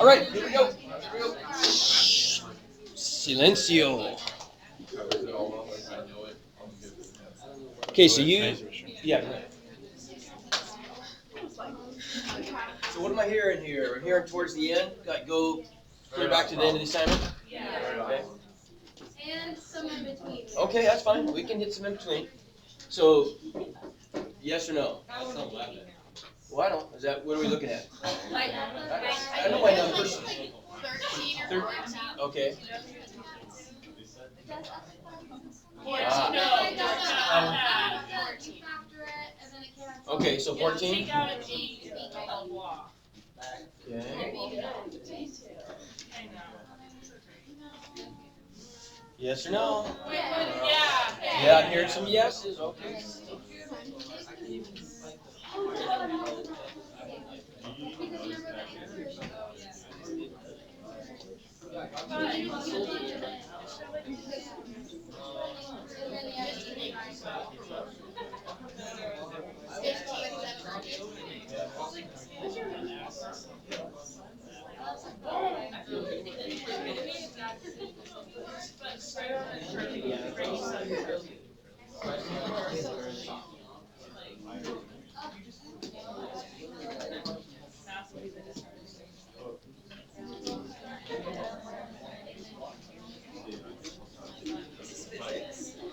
All right, here we go. Silencio. Okay, so you, yeah. Go ahead. So what am I hearing here? We're hearing towards the end. Got go clear back to the end of the assignment. Okay. And some in between. Okay, that's fine. We can hit some in between. So, yes or no? Well, I don't. Is that what are we looking at? I know my numbers. 13 or 14. Okay. Okay, so 14. Take out an 8 and blah, blah. Okay. I know. Yes or no? Yeah. Yeah, I'm hearing some yeses. Okay.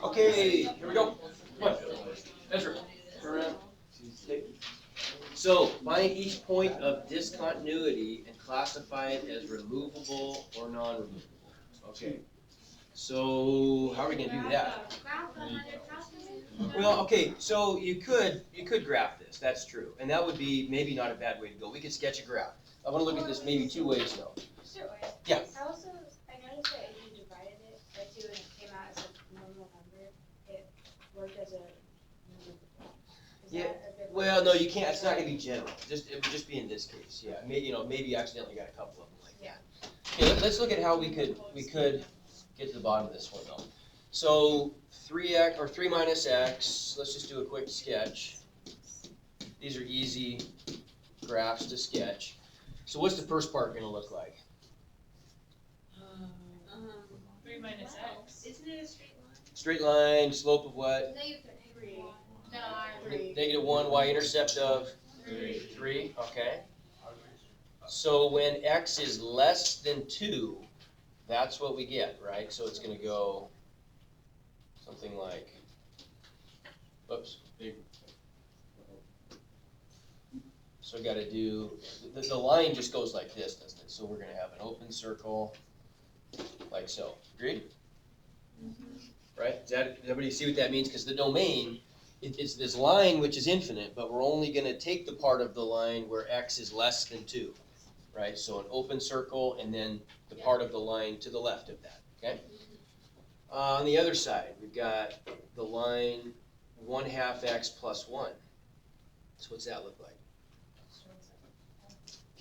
Okay, here we go. Come on. Ezra, turn around. So, find each point of discontinuity and classify it as removable or non-removable. Okay. So, how are we gonna do that? Well, okay, so you could graph this, that's true. And that would be maybe not a bad way to go. We could sketch a graph. I wanna look at this maybe two ways though. Yeah. I noticed that if you divided it by 2 and it came out as a normal number, it worked as a number. Yeah. Well, no, you can't. It's not gonna be general. It would just be in this case. Yeah. Maybe you accidentally got a couple of them like that. Okay. Let's look at how we could get to the bottom of this one though. So 3x or 3 minus x. Let's just do a quick sketch. These are easy graphs to sketch. So what's the first part gonna look like? 3 minus x. Isn't it a straight line? Straight line, slope of what? -3. No, 3. -1, y-intercept of 3. Okay. So when x is less than 2, that's what we get, right? So it's going to go something like, whoops. So we got to do, the line just goes like this, doesn't it? So we're going to have an open circle like so. Agreed? Right? Does everybody see what that means? Because the domain, it's this line which is infinite, but we're only going to take the part of the line where x is less than 2. Right? So an open circle and then the part of the line to the left of that. Okay? On the other side, we've got the line 1/2 x plus 1. So what's that look like?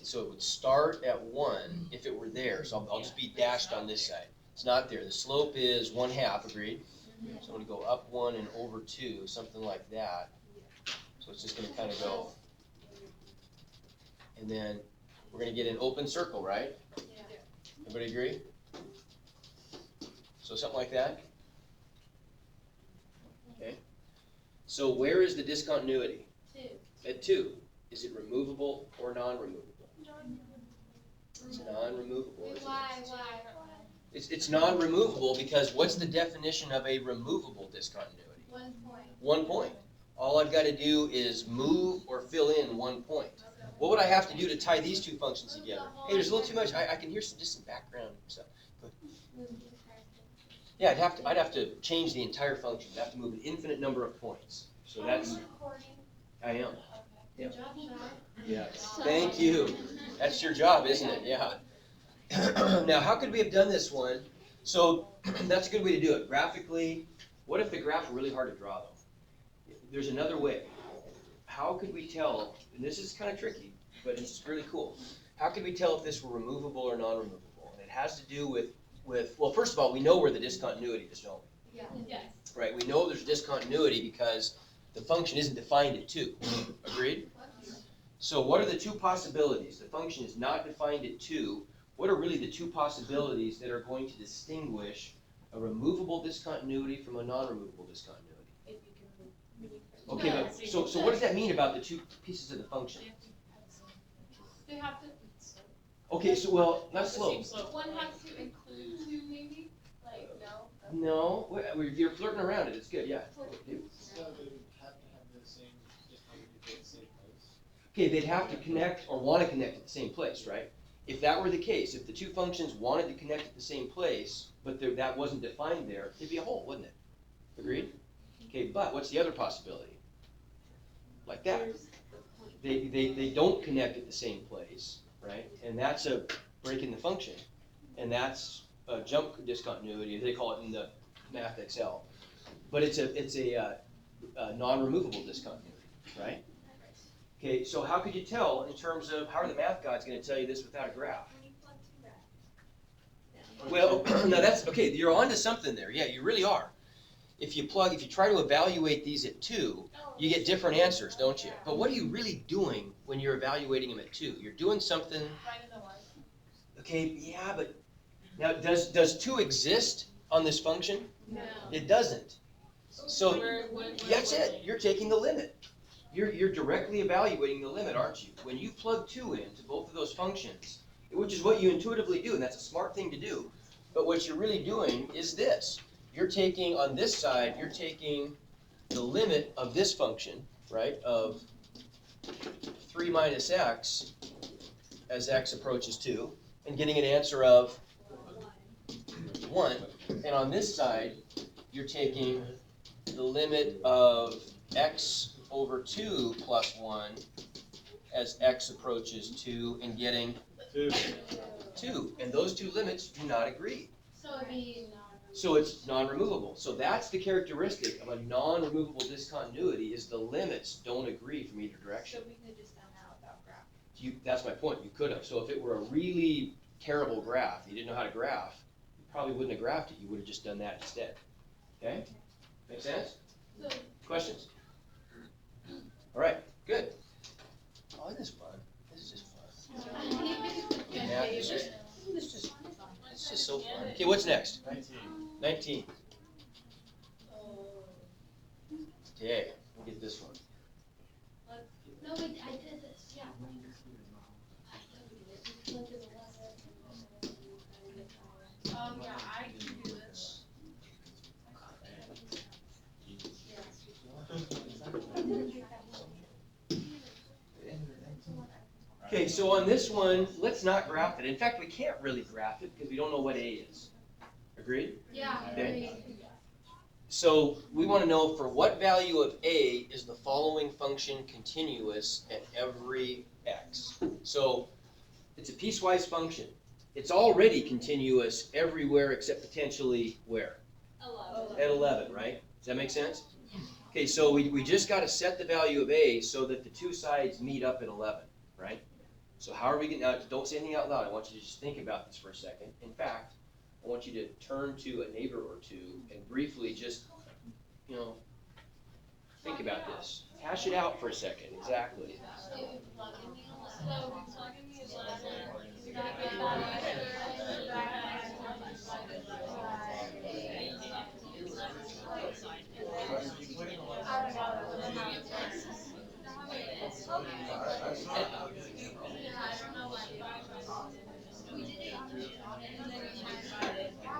So it would start at 1 if it were there. So I'll just be dashed on this side. It's not there. The slope is 1/2, agreed? So I'm going to go up 1 and over 2, something like that. So it's just going to kind of go. And then we're going to get an open circle, right? Everybody agree? So something like that? Okay. So where is the discontinuity? 2. At 2. Is it removable or non-removable? It's non-removable. Isn't it? Why? It's non-removable because what's the definition of a removable discontinuity? 1 point. 1 point. All I've got to do is move or fill in 1 point. What would I have to do to tie these two functions together? Hey, there's a little too much. I can hear some background stuff. Yeah, I'd have to change the entire function. I'd have to move an infinite number of points. So that's. I am. Yeah. Good job, Shai. Yeah. Thank you. That's your job, isn't it? Yeah. Now, how could we have done this one? So that's a good way to do it. Graphically, what if the graph were really hard to draw, though? There's another way. How could we tell, and this is kind of tricky, but it's really cool. How could we tell if this were removable or non-removable? And it has to do with, well, first of all, we know where the discontinuity is, don't we? Yeah. Yes. Right, we know there's discontinuity because the function isn't defined at 2. Agreed? So what are the two possibilities? The function is not defined at 2. What are really the two possibilities that are going to distinguish a removable discontinuity from a non-removable discontinuity? If you can move it. Okay, No, but so what does that mean about the two pieces of the function? They have to, Okay, so well, not The slow. same slope. one has to include two maybe, like, no? No, you're flirting around it. It's good, yeah. So they would have to have the same, just like at the same place. Okay, they'd have to connect or want to connect at the same place, right? If that were the case, if the two functions wanted to connect at the same place, but that wasn't defined there, it'd be a hole, wouldn't it? Agreed? Okay, but what's the other possibility? Like that. They don't connect at the same place, right? And that's a break in the function. And that's a jump discontinuity, as they call it in the Math XL. But it's a non-removable discontinuity, right? Okay, so how could you tell in terms of, how are the math gods gonna tell you this without a graph? When you plug two back. Well, now that's, okay, you're onto something there, yeah, you really are. If you try to evaluate these at 2, you get different answers, don't you? But what are you really doing when you're evaluating them at 2? You're doing something, Finding the one. okay, yeah, but now does 2 exist on this function? No. It doesn't. So Where that's was it, you're taking the limit. You're directly evaluating the limit, aren't you? When you plug 2 into both of those functions, which is what you intuitively do, and that's a smart thing to do. But what you're really doing is this. You're taking, on this side, you're taking the limit of this function, right, of 3 minus x as x approaches 2, and getting an answer of 1. And on this side, you're taking the limit of x over 2 plus 1 as x approaches 2 and getting 2. And those two limits do not agree. So it'd be So it's non-removable. So that's the characteristic of a non-removable discontinuity, is the limits don't agree from either direction. So we could have just done that without graph. That's my point, you could have. So if it were a really terrible graph, you didn't know how to graph, you probably wouldn't have graphed it, you would have just done that instead. Okay? Make sense? So- Questions? All right, good. Oh, isn't this fun? This is just fun. Yeah, it's just so fun. Okay, what's next? 19. Okay, we'll get this one. No, wait, I did this, yeah. Yeah, I can do this. Okay, so on this one, let's not graph it. In fact, we can't really graph it because we don't know what A is. Agreed? Yeah. Okay. So we want to know for what value of A is the following function continuous at every x. So it's a piecewise function. It's already continuous everywhere except potentially where? 11. At 11, right? Does that make sense? Okay, so we just got to set the value of A so that the two sides meet up at 11, right? So how are we getting, now don't say anything out loud, I want you to just think about this for a second. In fact, I want you to turn to a neighbor or two and briefly just, think about this. Hash it out for a second, exactly.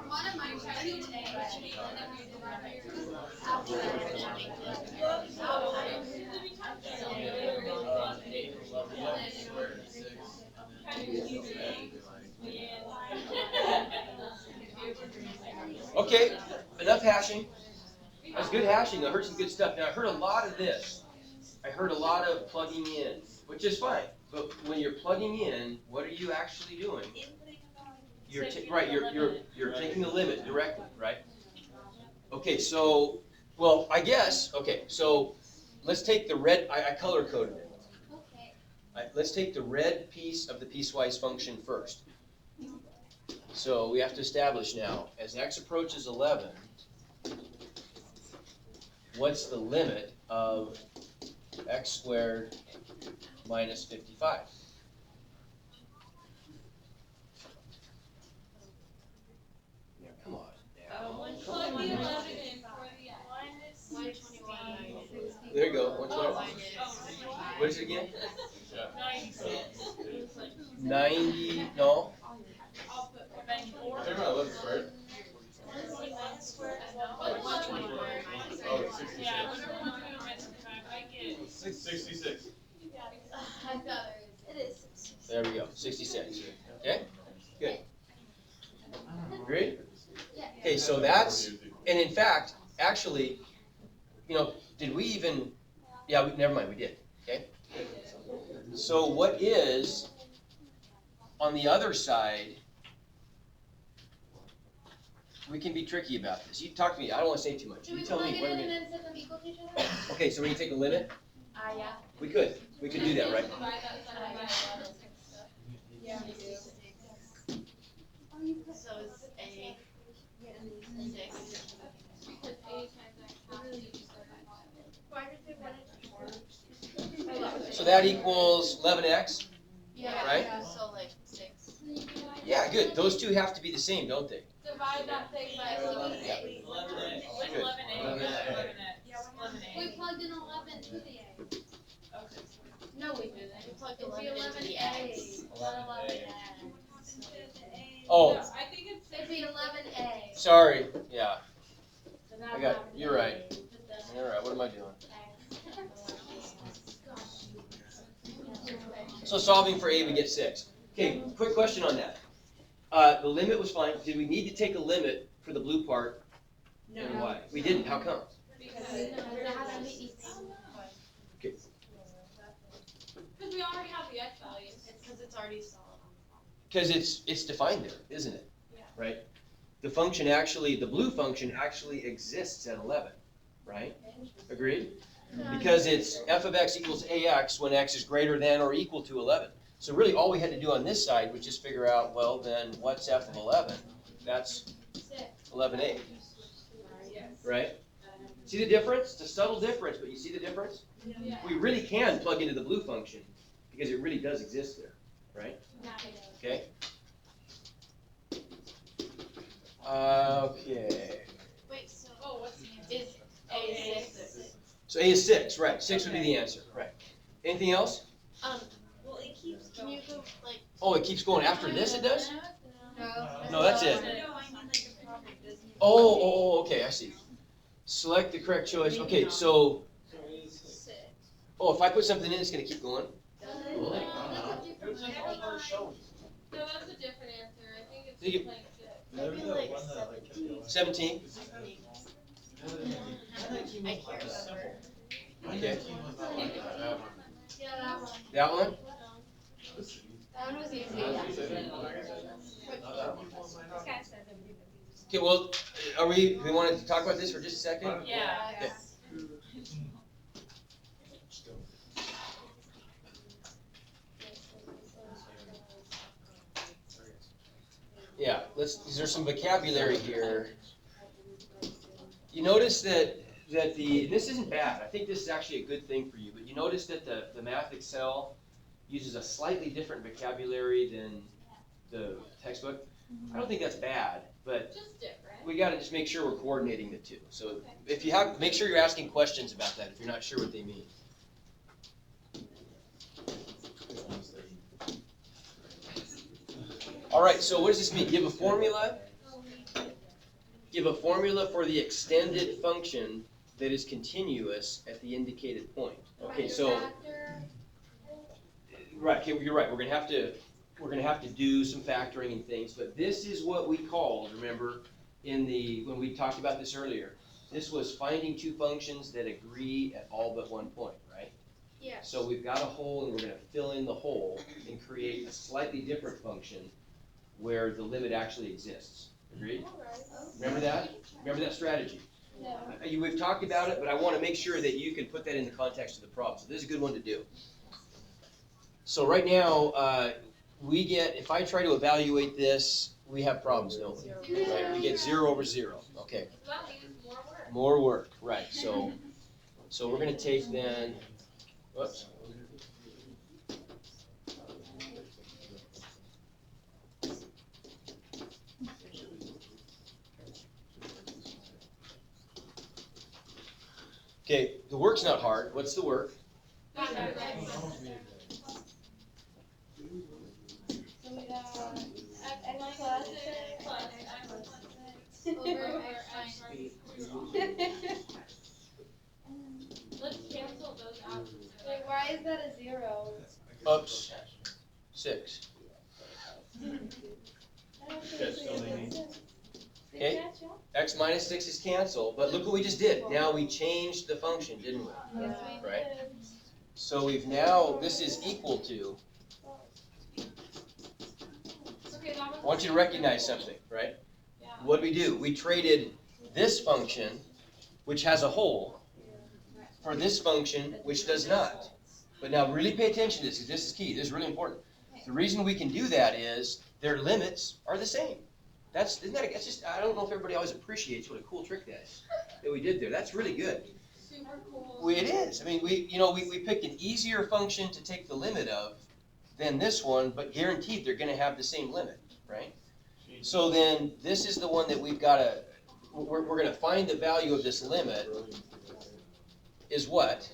One of mine tried to today, and then we did that Okay, enough hashing. That's good hashing. I heard some good stuff. Now, I heard a lot of this. I heard a lot of plugging in, which is fine. But when you're plugging in, what are you actually doing? You're taking the limit directly, right? Okay, so, well, I guess, okay, so let's take the red, I color coded it. Okay. Let's take the red piece of the piecewise function first. So we have to establish now, as x approaches 11, what's the limit of x squared minus 55. Yeah, come on. Plug the 11 in for the Minus 121. There you go. 120. What is it again? 96. 90, no? I'll put 94. Talking about 11 squared? 1 squared is no. Oh, 124. Oh, 66. Yeah, whatever one to minus 55, I get. 66. It is. There we go. 66. Okay? Good. Agreed? Okay, so that's, and in fact, actually, you know, did we even, yeah, never mind, we did. Okay? So what is, on the other side, we can be tricky about this. You talk to me, I don't want to say too much. Do You we tell plug me it what in we're and gonna, then set them equal to each other? okay, so we can take a limit? Yeah. We could do that, right? Divide that 7 by 11. Yeah, we do. So it's a 6. Because A times X has to be Why did they want it? So that equals 11x? Yeah. Right? So like 6. Yeah, good. Those two have to be the same, don't they? divide that thing by 11A. 11A. Good. 11A. We plugged in 11 to the A. Okay. No, we didn't. We plugged It'd be 11 into the 11A, X. not 11X. Oh, No, I think it's It'd be 11A. sorry. Yeah, I got, you're right. You're right. What am I doing? So solving for A, we get 6. Okay, quick question on that. The limit was fine. Did we need to take a limit for the blue part? And why? We didn't. How come? because because we already have the X values. It's because it's already solid on the phone. Because it's defined there, isn't it? Yeah. Right? The function actually, the blue function actually exists at 11, right? Agreed? Because it's f of x equals ax when x is greater than or equal to 11. So really all we had to do on this side was just figure out, well, then what's f of 11? That's 11a, right? See the difference? It's a subtle difference, but you see the difference? Yeah. We really can plug into the blue function because it really does exist there, right? Okay? Okay. Wait, so Oh, what's the answer? is A 6? So A is 6, right. 6 would be the answer, right. Anything else? Well, it keeps, can you go like? Oh, it keeps going after this, it does? No. No, that's it. No, I mean like the proper business. Oh, okay, I see. Select the correct choice. Okay, so, So it is 6. oh, if I put something in, it's gonna keep going? Really? It was like all those shows. No, that's a different answer. I think it's Think it- like 6. Maybe like 17. 17? I can't remember. Okay. Yeah, that one. That one? That one was easy. Okay, well, we wanted to talk about this for just a second? Yeah. Okay. Yeah, there's some vocabulary here. You notice that this isn't bad. I think this is actually a good thing for you, but you notice that the Math Excel uses a slightly different vocabulary than the textbook. I don't think that's bad, but Just different. we gotta just make sure we're coordinating the two. So if you have, make sure you're asking questions about that if you're not sure what they mean. All right, so what does this mean? Give a formula. Give a formula for the extended function that is continuous at the indicated point. Okay, so right, okay, you're right. We're gonna have to do some factoring and things, but this is what we called, remember, when we talked about this earlier. This was finding two functions that agree at all but one point, right? Yeah. So we've got a hole and we're gonna fill in the hole and create a slightly different function where the limit actually exists. Agreed? Remember that? Remember that strategy? We've talked about it, but I want to make sure that you can put that in the context of the problem. So this is a good one to do. So right now, if I try to evaluate this, we have problems, don't we? Right? We get 0 over 0. Okay. So that means more work. More work, right. So we're going to take then, whoops. the work's not hard. What's the work? So we got X plus over X minus. Let's cancel those out. Wait, why is that a 0? Oops. 6. I don't think That's it's still a leaning. 6. Okay. Did you catch up? X minus 6 is canceled, but look what we just did. Now we changed the function, didn't we? Yeah. Right. So we've now, this is equal to, Okay, that was. I want you to recognize something, right? Yeah. What we do, we traded this function, which has a hole, for this function, which does not. But now really pay attention to this, because this is key, this is really important. The reason we can do that is their limits are the same. Isn't that, that's just, I don't know if everybody always appreciates what a cool trick that is, that we did there. That's really good. Super cool. It is. I mean, we picked an easier function to take the limit of than this one, but guaranteed they're gonna have the same limit, right? So then, this is the one that we've gotta, we're gonna find the value of this limit is what?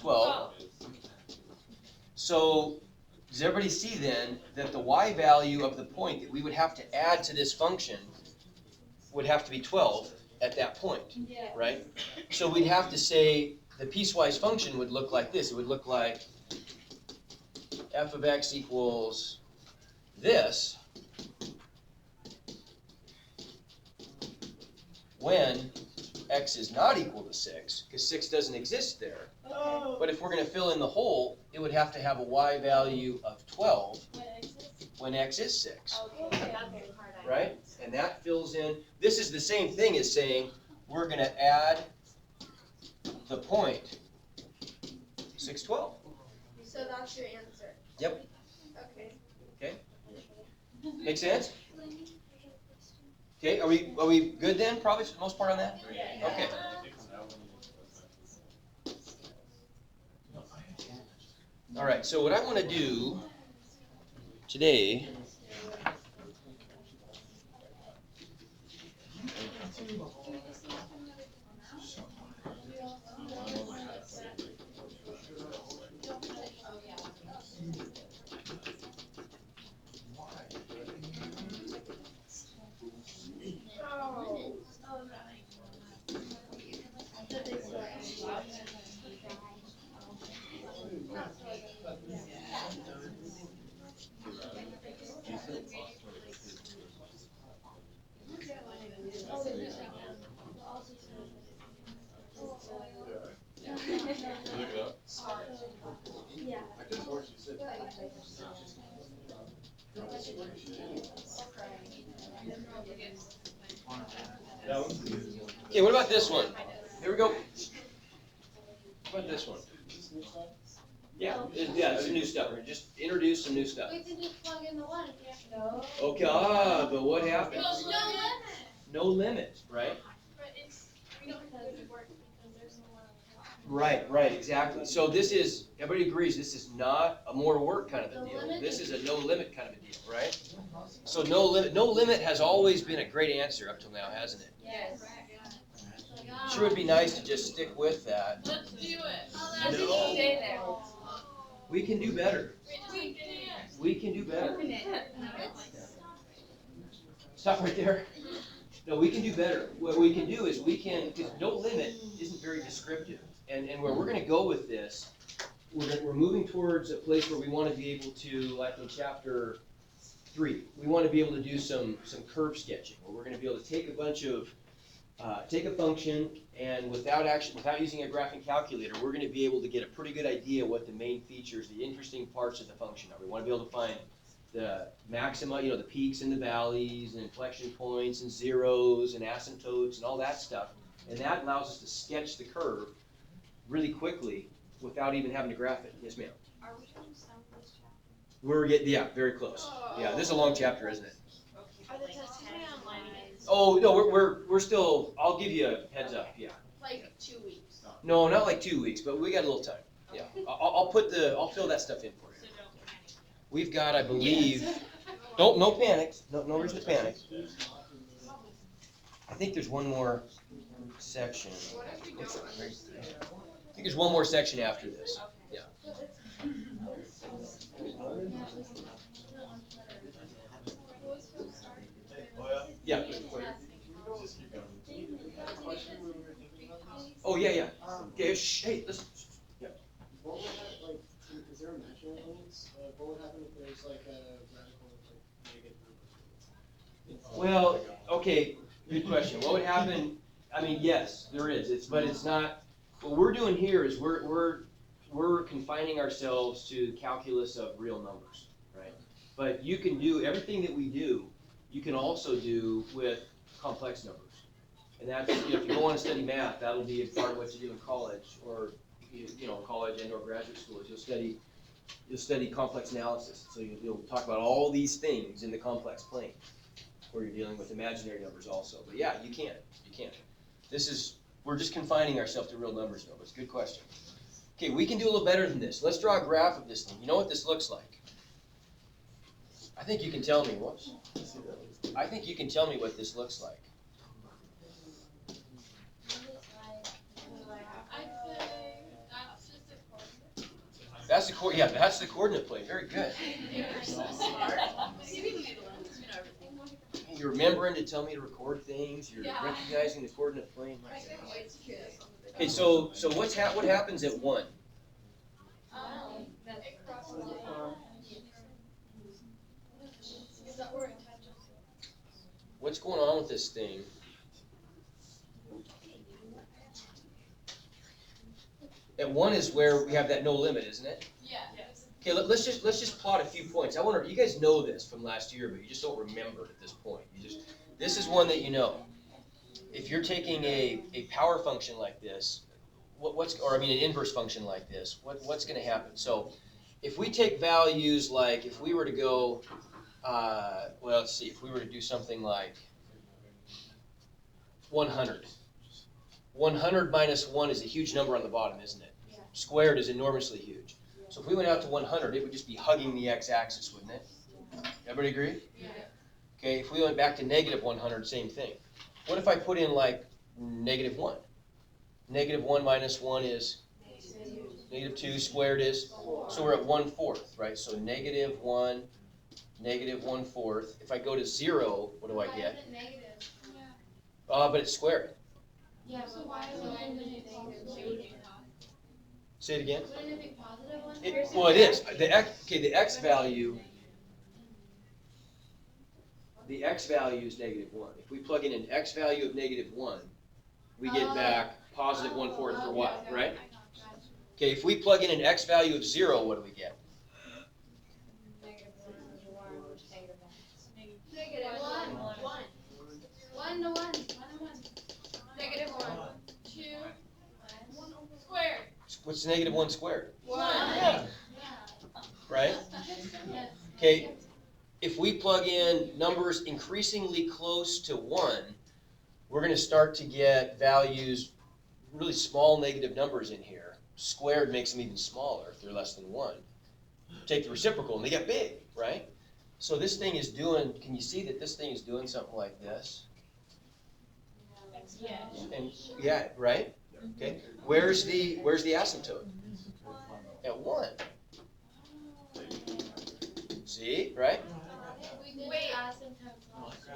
12. So, does everybody see then that the y value of the point that we would have to add to this function would have to be 12 at that point, Yeah. right? So we'd have to say the piecewise function would look like this. It would look like f of x equals this when x is not equal to 6, because 6 doesn't exist there. Okay. But if we're going to fill in the hole, it would have to have a y value of 12 when x is 6, Okay. right? And that fills in, this is the same thing as saying we're going to add the point 612. So that's your answer. Yep. Okay. Make sense? Okay, are we good then, probably for the most part on that? Okay. All right, so what I want to do today Yeah. Okay, what about this one? Here we go. What about this one? Yeah, it's new stuff. We're just introduce some new stuff. We can just plug in the one if you have to know. Okay, but what happens? No limit. No limit, right? But it's, we don't have to work because there's no one on top. Right, exactly. So this is, everybody agrees, this is not a more work kind of a No deal. limit? This is a no limit kind of a deal, right? So no limit has always been a great answer up till now, hasn't it? Yes. Sure would be nice to just stick with that. Let's do it. Oh, that's No. stay there. We can do better. We can't. We can do better. Stop right there. No, we can do better. What we can do is because no limit isn't very descriptive. And where we're gonna go with this, we're moving towards a place where we wanna be able to, like in chapter 3, we wanna be able to do some curve sketching, where we're gonna be able to take a bunch of, take a function, and without using a graphing calculator, we're gonna be able to get a pretty good idea what the main features, the interesting parts of the function are. We wanna be able to find the maxima, the peaks and the valleys, and inflection points, and zeros, and asymptotes, and all that stuff. And that allows us to sketch the curve really quickly without even having to graph it. Yes, ma'am? Are we almost done with this chapter? We're getting, very close. Yeah, this is a long chapter, isn't it? Are the tests gonna be online? Oh, no, we're still, I'll give you a heads up, yeah. Like 2 weeks. No, not like 2 weeks, but we got a little time. Yeah, I'll fill that stuff in for you. So don't panic. We've got, I believe, no panic, no reason to panic. I think there's one more section. What if we don't What's that, right understand? there? I think there's one more section after this. Yeah. Yeah. Just keep going. Question when we were thinking about this. Oh, yeah. Okay, hey, listen. What would happen, like, is there imaginary limits? What would happen if there's like a radical, like, negative number? Well, okay, good question. What would happen? I mean, yes, there is. But it's not. What we're doing here is we're confining ourselves to the calculus of real numbers, right? But you can do everything that we do. You can also do with complex numbers, and that's if you go on to study math, that'll be a part of what you do in college, or college and/or graduate school. Is you'll study complex analysis. So you'll talk about all these things in the complex plane, where you're dealing with imaginary numbers also. But yeah, you can. We're just confining ourselves to real numbers, though. It's a good question. Okay, we can do a little better than this. Let's draw a graph of this thing. You know what this looks like? I think you can tell me. Whoops. I think you can tell me what this looks like. I'd say that's just a coordinate. That's the coordinate plane. Very good. You're so smart. You didn't need to learn this, you know everything. Hey, you're remembering to tell me to record things. You're Yeah. recognizing the coordinate plane. I can't wait to hear this on the video. Okay, so what happens at 1? It crosses the line. Is that where it touches? What's going on with this thing? At 1 is where we have that no limit, isn't it? Yeah. Okay, let's just plot a few points. I wonder, you guys know this from last year, but you just don't remember it at this point. This is one that you know. If you're taking a power function like this, an inverse function like this, what's going to happen? So, if we take values like, if we were to go, let's see, if we were to do something like 100. 100 minus 1 is a huge number on the bottom, isn't it? Yeah. Squared is enormously huge. So if we went out to 100, it would just be hugging the x-axis, wouldn't it? Everybody agree? Yeah. Okay, if we went back to negative 100, same thing. What if I put in like negative 1? Negative 1 minus 1 is negative 2, squared is, so we're at 1/4, right? So negative 1, negative 1/4. If I go to 0, what do I get? Negative. But it's squared. Yeah, but why is it negative? Say it again. Wouldn't it be positive one? Well, it is. The x value. The x value is negative 1. If we plug in an x value of negative 1, we get back positive 1/4 for y, right? Okay, if we plug in an x value of 0, what do we get? Negative 1 is 1, which is negative 1. Negative 1. 1 to 1. Negative 1. 2. Squared. What's negative 1 squared? 1. Right? Okay, if we plug in numbers increasingly close to 1, we're going to start to get values, really small negative numbers in here. Squared makes them even smaller if they're less than 1. Take the reciprocal and they get big, right? So this thing is doing, can you see that this thing is doing something like this? Yeah. And yeah, right? Okay. Where's the asymptote? At 1. See, right? Wait.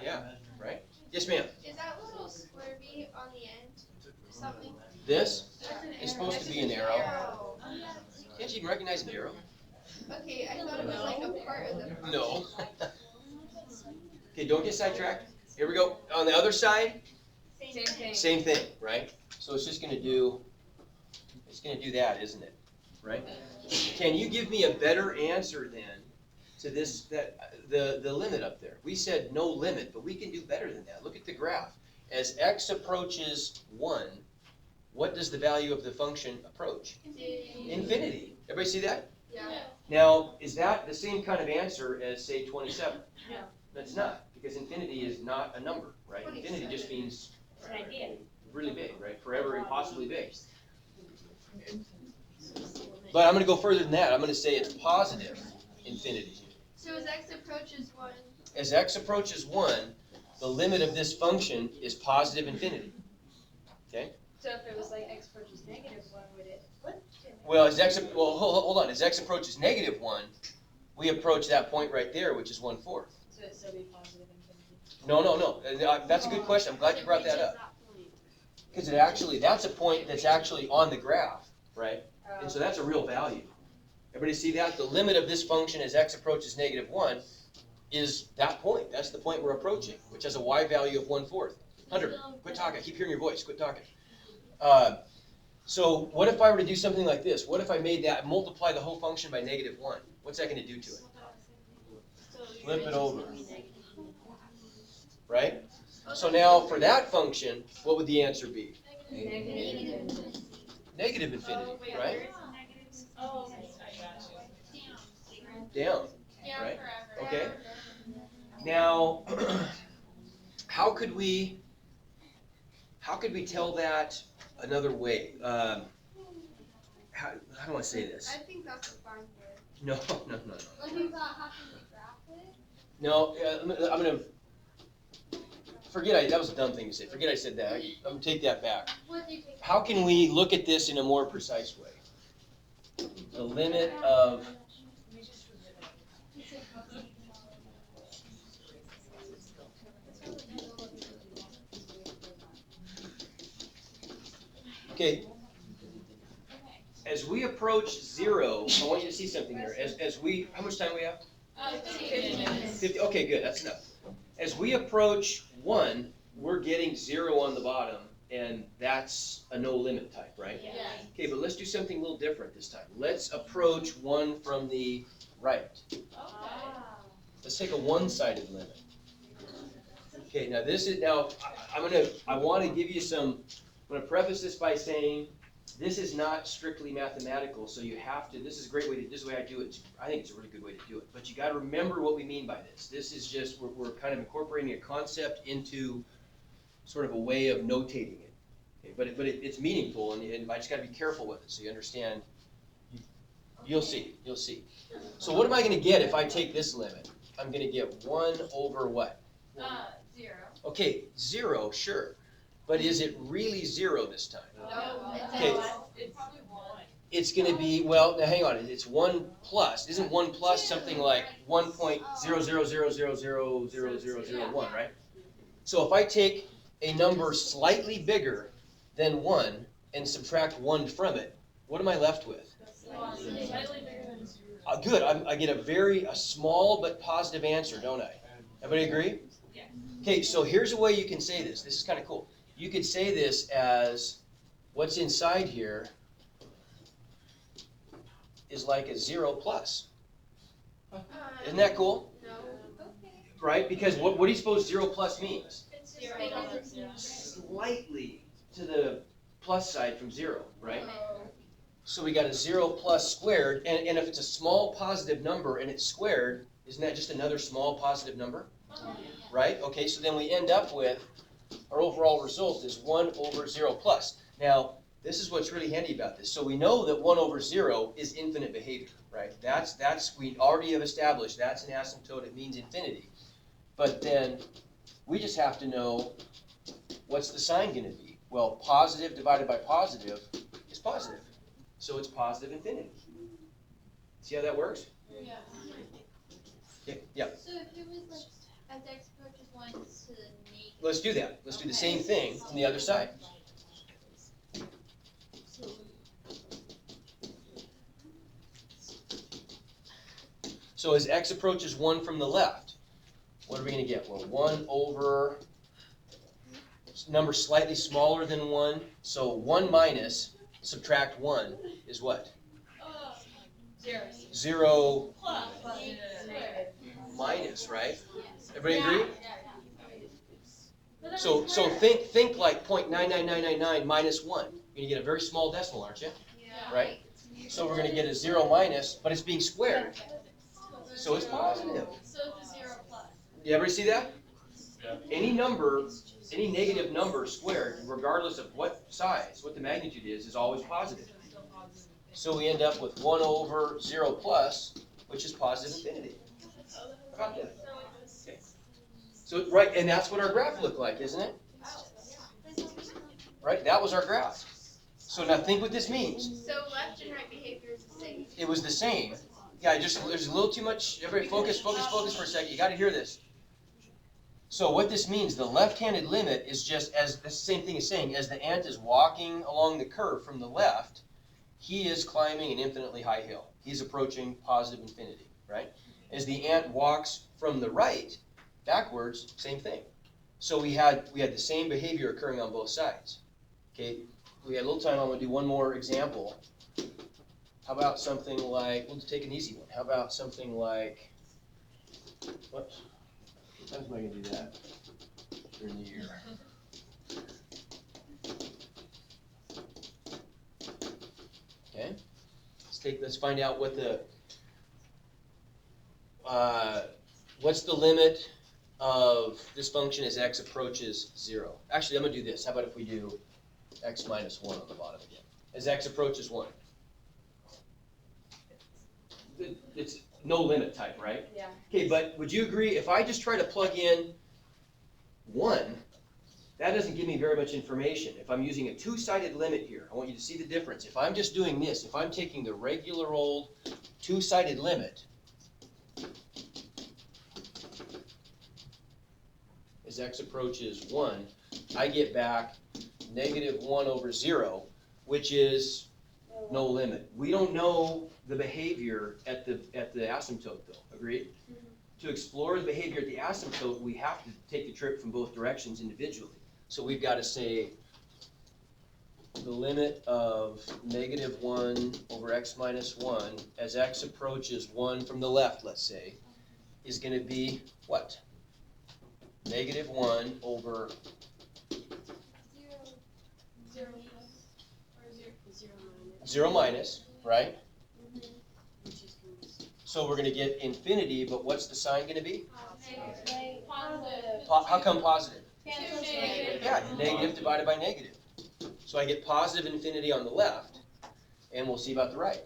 Yeah, right? Yes, ma'am. Is that little square B on the end? Something? This That's an is arrow. supposed to be an arrow. Can't you even recognize an arrow? Okay, I thought it was like a part of the. No. Okay, don't get sidetracked. Here we go. On the other side, Same thing. same thing, right? So it's just gonna do that, isn't it? Right? Can you give me a better answer then to this, the limit up there? We said no limit, but we can do better than that. Look at the graph. As x approaches 1, what does the value of the function approach? Infinity. Everybody see that? Yeah. Now, is that the same kind of answer as, say, 27? No. That's not, because infinity is not a number, right? Infinity just means It's an idea. really big, right? Forever impossibly big. But I'm going to go further than that. I'm going to say it's positive infinity. So as x approaches 1. As x approaches 1, the limit of this function is positive infinity. So if it was like x approaches negative one, would it flip to negative? Well, hold on, as x approaches negative 1, we approach that point right there, which is 1/4. So it'd still be positive infinity? No, that's a good question, I'm glad you brought that up. Because that's a point that's actually on the graph, right? And so that's a real value. Everybody see that? The limit of this function as x approaches negative 1 is that point. That's the point we're approaching, which has a y value of 1/4. Hunter, quit talking. I keep hearing your voice. Quit talking. So what if I were to do something like this? What if I made that, multiply the whole function by negative 1? What's that going to do to it? Flip it over. Right? So now for that function, what would the answer be? Negative infinity, right? Oh, I got you. Down. Yeah, Right. forever. Okay. Now, how could we tell that another way? How do I say this? I think that's a fine word. No. Like you got how can we graph it? No, I'm gonna forget. That was a dumb thing to say. Forget I said that. I'm gonna take that back. What do you think? How can we look at this in a more precise way? The limit of okay. As we approach 0, I want you to see something here. How much time we have? 15 minutes. 50, okay, good, that's enough. As we approach 1, we're getting 0 on the bottom, and that's a no limit type, right? Yeah. Okay, but let's do something a little different this time. Let's approach 1 from the right. Okay. Let's take a one-sided limit. Okay, now I want to give you I'm going to preface this by saying this is not strictly mathematical, so you have to, this is the way I do it. I think it's a really good way to do it, but you got to remember what we mean by this. This is just, we're kind of incorporating a concept into sort of a way of notating it. Okay, but it's meaningful, and I just got to be careful with it so you understand. You'll see. So what am I going to get if I take this limit? I'm going to get 1 over what? 0. Okay, 0, sure. But is it really 0 this time? No. Okay. It's probably 1. It's going to be, well, now hang on, it's 1 plus. Isn't 1 plus something like 1.000000001, right? So if I take a number slightly bigger than 1 and subtract 1 from it, what am I left with? Slightly bigger than 0. Good, I get a small but positive answer, don't I? Everybody agree? Yeah. Okay, so here's a way you can say this. This is kind of cool. You could say this as what's inside here is like a 0 plus. Isn't that cool? No. Okay. Right? Because what do you suppose 0 plus means? It's just 0 like over a 0. Slightly to the plus side from 0, right? Oh. So we got a 0 plus squared, and if it's a small positive number and it's squared, isn't that just another small positive number? Right? Okay, so then we end up with, our overall result is 1 over 0 plus. Now, this is what's really handy about this. So we know that 1 over 0 is infinite behavior, right? We already have established that's an asymptote, it means infinity. But then we just have to know what's the sign going to be. Well, positive divided by positive is positive. So it's positive infinity. See how that works? Yeah. Yeah. So if it was like as x approaches 1 to negative. Let's do that. Let's do the same thing on the other side. So as x approaches 1 from the left, what are we going to get? Well, 1 over, number slightly smaller than 1, so 1 minus, subtract 1 is what? 0. 0 Plus. minus, right? Everybody agree? But that So makes so sense. think like 0.99999 minus 1. You're going to get a very small decimal, aren't you? Yeah. Right? So we're going to get a 0 minus, but it's being squared. So it's positive. So it's a 0 plus. You ever see that? Any number, any negative number squared, regardless of what size, what the magnitude is always positive. Still positive. So we end up with 1 over 0 plus, which is positive infinity. How about that? Okay. So, right, and that's what our graph looked like, isn't it? Right, that was our graph. So now think what this means. So left and right behavior is the same. It was the same. Yeah, there's a little too much, everybody focus for a second, you gotta hear this. So what this means, the left-handed limit is just as, the same thing as saying, as the ant is walking along the curve from the left, he is climbing an infinitely high hill. He's approaching positive infinity, right? As the ant walks from the right, backwards, same thing. So we had the same behavior occurring on both sides. Okay, we had a little time, I'm gonna do one more example. How about something like, we'll take an easy one. How about something like, whoops, how am I gonna do that during the year? Okay, let's find out what what's the limit of this function as x approaches 0. Actually, I'm gonna do this. How about if we do x minus 1 on the bottom again? As x approaches 1. It's no limit type, right? Yeah. Okay, but would you agree if I just try to plug in 1, that doesn't give me very much information. If I'm using a two-sided limit here, I want you to see the difference. If I'm just doing this, if I'm taking the regular old two-sided limit, as x approaches 1, I get back -1/0, which is no limit. We don't know the behavior at the asymptote though, agreed? To explore the behavior at the asymptote, we have to take the trip from both directions individually. So we've got to say the limit of -1/x minus 1 as x approaches 1 from the left, let's say, is going to be what? -1 over Zero. 0 minus, right? So we're going to get infinity, but what's the sign going to be? Positive. How come positive? Two negative. Yeah, negative divided by negative. So I get positive infinity on the left, and we'll see about the right.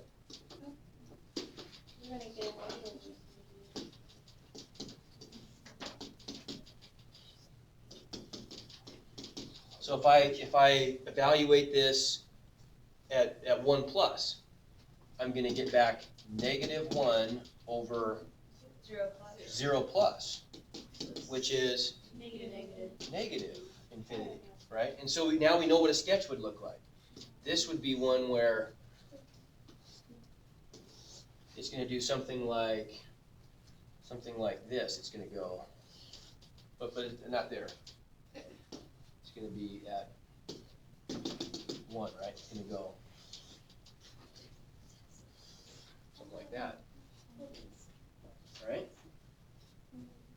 So if I evaluate this at 1 plus, I'm going to get back -1 over 0 plus, which is negative infinity, right? And so now we know what a sketch would look like. This would be one where it's going to do something like this. It's going to go, but not there. It's going to be at 1, right? It's going to go something like that, right?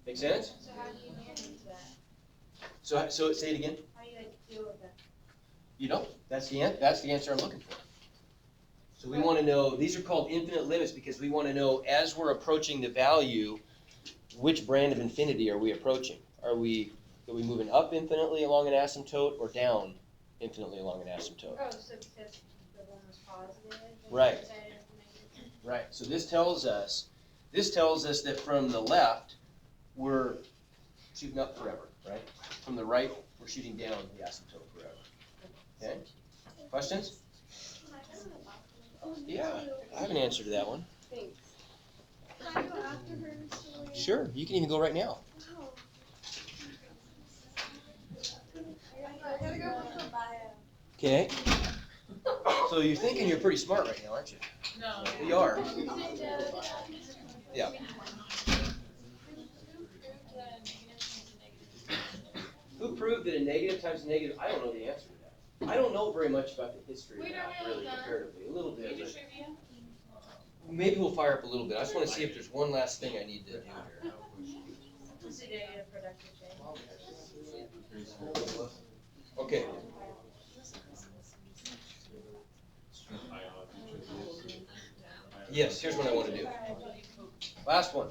Make sense? So how do you manage that? So say it again. How do you deal with that? You don't. That's the answer I'm looking for. So we want to know, these are called infinite limits because we want to know as we're approaching the value, which brand of infinity are we approaching? Are we moving up infinitely along an asymptote or down infinitely along an asymptote? Oh, so because the one was positive? and Right. the other side was negative? Right. So this tells us that from the left, we're shooting up forever, right? From the right, we're shooting down the asymptote forever. Okay? Questions? Yeah, I have an answer to that one. Thanks. Can I go after her? Celia? Sure, you can even go right now. Wow. I gotta go with her bio. Okay. So you're thinking you're pretty smart right now, aren't you? No. You are. Yeah. Who proved that a negative times a negative? I don't know the answer to that. I don't know very much about the history of We math, don't really, know that. comparatively. A little bit, We do but trivia. maybe we'll fire up a little bit. I just want to see if there's one last thing I need to do here. What's the day of productive day? Okay. Yes, here's what I want to do. Last one.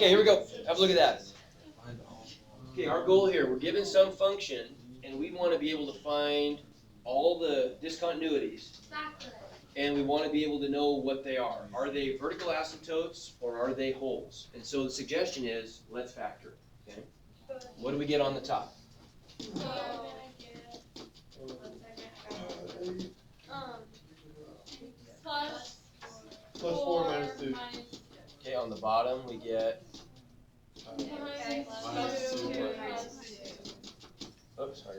Okay, here we go. Have a look at that. Okay, our goal here, we're given some function, and we want to be able to find all the discontinuities, Exactly. and we want to be able to know what they are. Are they vertical asymptotes, or are they holes? And so the suggestion is, let's factor. Okay. What do we get on the top? Plus Plus 4 minus 2. Okay, on the bottom we get. Minus 2 Oops, sorry.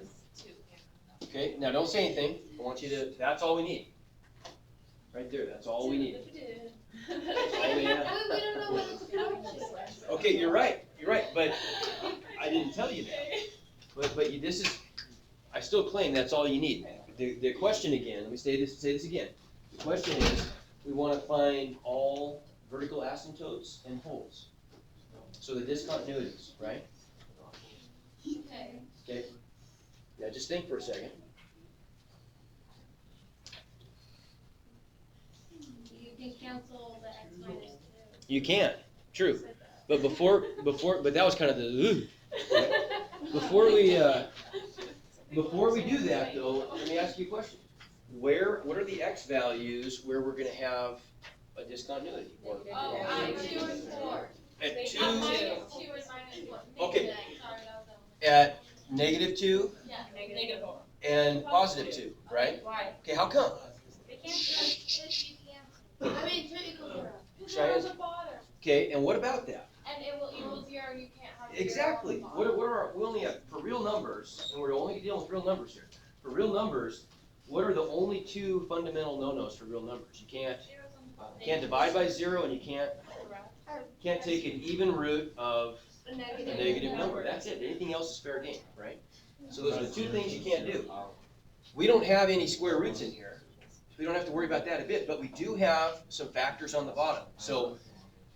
Okay, now don't say anything. I want you to. That's all we need. Right there. That's all we need. That's all we have. we don't know what it's about. Okay, you're right. You're right, but I didn't tell you that. But you, this is. I still claim that's all you need. The question again. Let me say this again. The question is, we want to find all vertical asymptotes and holes. So the discontinuities, right? Okay. Okay. Now just think for a second. You can cancel the X minus 2. You can, true. But but that was kind of the. Right? Before we do that though, let me ask you a question. What are the X values where we're going to have a discontinuity? Or, 2 and 4. at 2, -2 and -1. Okay. Sorry, that was at -2, Yeah. Negative 4. and +2, right? Why? Okay, how come? They can't just you cancel. I mean, 2 equals 0. Cheyenne? a bottom. Okay, and what about that? And it will equal 0, you can't have 0 Exactly. on the What bottom. are our, we only have, for real numbers, and we're only dealing with real numbers here. For real numbers, what are the only 2 fundamental no-nos for real numbers? You can't divide by 0, and you can't take an even root of A a negative number. That's it. Anything else is fair game, right? So those are the 2 things you can't do. We don't have any square roots in here. So we don't have to worry about that a bit, but we do have some factors on the bottom. So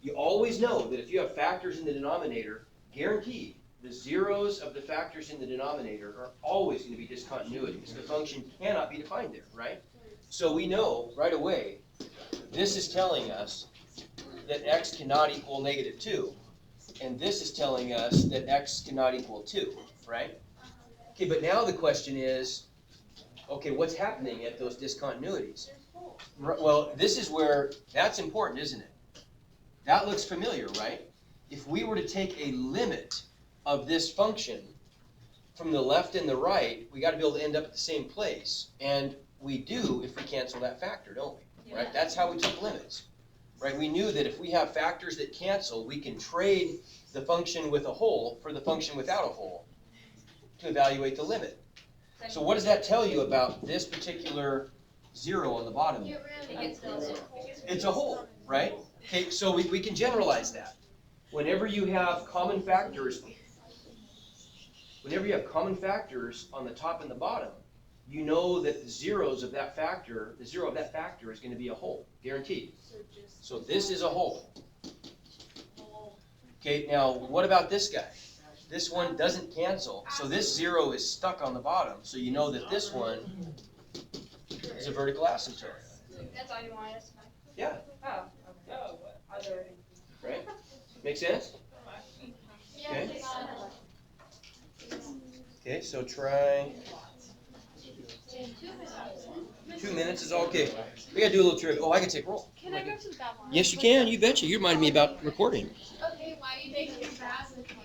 you always know that if you have factors in the denominator, guaranteed, the zeros of the factors in the denominator are always going to be discontinuities. The function cannot be defined there, right? So we know right away, this is telling us that x cannot equal -2, and this is telling us that x cannot equal 2, right? Okay, but now the question is, okay, what's happening at those discontinuities? Well, this is where, that's important, isn't it? That looks familiar, right? If we were to take a limit of this function from the left and the right, we got to be able to end up at the same place. And we do if we cancel that factor, don't we? Right? That's how we took limits. Right? We knew that if we have factors that cancel, we can trade the function with a hole for the function without a hole to evaluate the limit. So what does that tell you about this particular 0 on the bottom? Get rid of it. It's a hole, right? Okay, so we can generalize that. Whenever you have common factors on the top and the bottom, you know that the zeros of that factor, the 0 of that factor is going to be a hole, guaranteed. So this is a hole. Okay, now what about this guy? This one doesn't cancel, so this 0 is stuck on the bottom, so you know that this one is a vertical asymptote. That's all you want us to find? Yeah. Oh, okay. Other. Right? Make sense? Yeah, Okay. it's not. Okay, so try 2 minutes is okay. We gotta do a little trivia. Oh, I can take roll. Can I go to the bathroom? Yes, you can. You betcha. You reminded me about recording. Okay, why are you taking your bath with you?